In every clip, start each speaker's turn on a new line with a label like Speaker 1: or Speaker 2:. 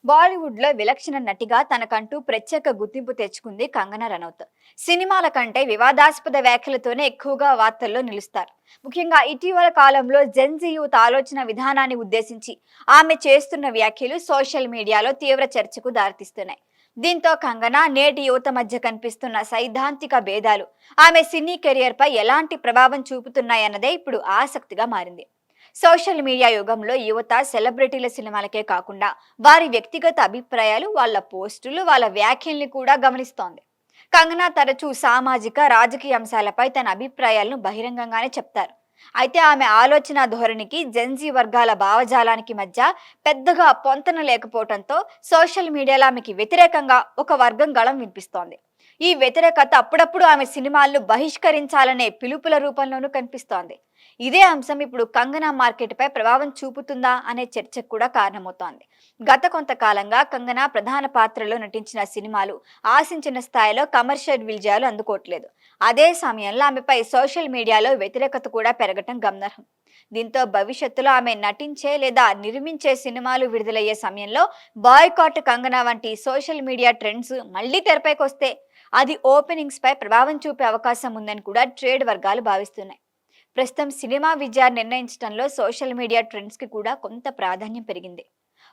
Speaker 1: బాలీవుడ్లో విలక్షణ నటిగా తనకంటూ ప్రత్యేక గుర్తింపు తెచ్చుకుంది కంగనా రనౌత్. సినిమాల కంటే వివాదాస్పద వ్యాఖ్యలతోనే ఎక్కువగా వార్తల్లో నిలుస్తారు. ముఖ్యంగా ఇటీవల కాలంలో జెన్జీ యూత్ ఆలోచన విధానాన్ని ఉద్దేశించి ఆమె చేస్తున్న వ్యాఖ్యలు సోషల్ మీడియాలో తీవ్ర చర్చకు దారితీస్తున్నాయి. దీంతో కంగనా నేటి యువత మధ్య కనిపిస్తున్న సైద్ధాంతిక భేదాలు ఆమె సినీ కెరియర్ పై ఎలాంటి ప్రభావం చూపుతున్నాయన్నదే ఇప్పుడు ఆసక్తిగా మారింది. సోషల్ మీడియా యుగంలో యువత సెలబ్రిటీల సినిమాలకే కాకుండా వారి వ్యక్తిగత అభిప్రాయాలు, వాళ్ళ పోస్టులు, వాళ్ళ వ్యాఖ్యల్ని కూడా గమనిస్తోంది. కంగనా తరచూ సామాజిక రాజకీయ అంశాలపై తన అభిప్రాయాలను బహిరంగంగానే చెప్తారు. అయితే ఆమె ఆలోచన ధోరణికి జెన్జీ వర్గాల భావజాలానికి మధ్య పెద్దగా పొంతన లేకపోవడంతో సోషల్ మీడియాలో ఆమెకి వ్యతిరేకంగా ఒక వర్గం గళం వినిపిస్తోంది. ఈ వ్యతిరేకత అప్పుడప్పుడు ఆమె సినిమాలను బహిష్కరించాలనే పిలుపుల రూపంలోనూ కనిపిస్తోంది. ఇదే అంశం ఇప్పుడు కంగనా మార్కెట్ పై ప్రభావం చూపుతుందా అనే చర్చకు కూడా కారణమవుతోంది. గత కొంతకాలంగా కంగనా ప్రధాన పాత్రలో నటించిన సినిమాలు ఆశించిన స్థాయిలో కమర్షియల్ విజయాలు అందుకోవట్లేదు. అదే సమయంలో ఆమెపై సోషల్ మీడియాలో వ్యతిరేకత కూడా పెరగటం గమనార్హం. దీంతో భవిష్యత్తులో ఆమె నటించే లేదా నిర్మించే సినిమాలు విడుదలయ్యే సమయంలో బాయ్కాట్ కంగనా వంటి సోషల్ మీడియా ట్రెండ్స్ మళ్లీ తెరపైకి వస్తే అది ఓపెనింగ్స్ పై ప్రభావం చూపే అవకాశం ఉందని కూడా ట్రేడ్ వర్గాలు భావిస్తున్నాయి. ప్రస్తుతం సినిమా విజయాన్ని నిర్ణయించడంలో సోషల్ మీడియా ట్రెండ్స్ కి కూడా కొంత ప్రాధాన్యం పెరిగింది.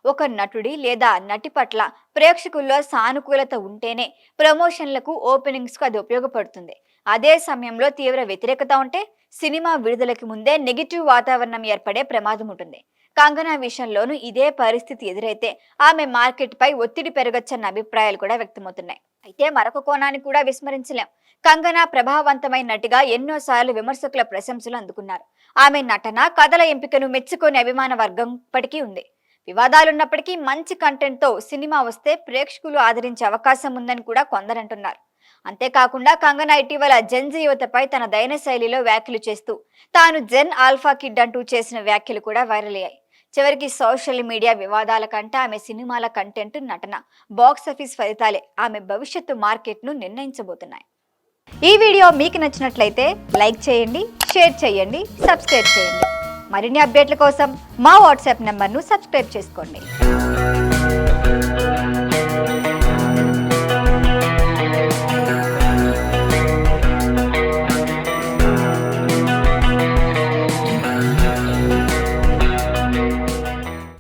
Speaker 1: ఒక నటుడి లేదా నటి పట్ల ప్రేక్షకుల్లో సానుకూలత ఉంటేనే ప్రమోషన్లకు, ఓపెనింగ్స్ కు అది ఉపయోగపడుతుంది. అదే సమయంలో తీవ్ర వ్యతిరేకత ఉంటే సినిమా విడుదలకి ముందే నెగిటివ్ వాతావరణం ఏర్పడే ప్రమాదం ఉంటుంది. కంగనా విషయంలోనూ ఇదే పరిస్థితి ఎదురైతే ఆమె మార్కెట్ పై ఒత్తిడి పెరగచ్చన్న అభిప్రాయాలు కూడా వ్యక్తమవుతున్నాయి. అయితే మరొక కోణాన్ని కూడా విస్మరించలేం. కంగనా ప్రభావవంతమైన నటిగా ఎన్నోసార్లు విమర్శకుల ప్రశంసలు అందుకున్నారు. ఆమె నటన, కథల ఎంపికను మెచ్చుకునే అభిమాన వర్గం ఇప్పటికీ ఉంది. వివాదాలున్నప్పటికీ మంచి కంటెంట్ తో సినిమా వస్తే ప్రేక్షకులు ఆదరించే అవకాశం ఉందని కూడా కొందరంటున్నారు. అంతేకాకుండా కంగనా ఇటీవల జెన్జీ యువతపై తన దైన శైలిలో వ్యాఖ్యలు చేస్తూ తాను జెన్ ఆల్ఫా కిడ్ అంటూ చేసిన వ్యాఖ్యలు కూడా వైరల్ అయ్యాయి. చివరికి సోషల్ మీడియా వివాదాల కంటే ఆమె సినిమాల కంటెంట్, నటన, బాక్సాఫీస్ ఫలితాలే ఆమె భవిష్యత్తు మార్కెట్ను నిర్ణయించబోతున్నాయి. ఈ వీడియో మీకు నచ్చినట్లయితే లైక్ చేయండి, షేర్ చేయండి, సబ్స్క్రైబ్ చేయండి. మరిన్ని అప్డేట్ల కోసం మా వాట్సాప్ నెంబర్ను సబ్స్క్రైబ్ చేసుకోండి.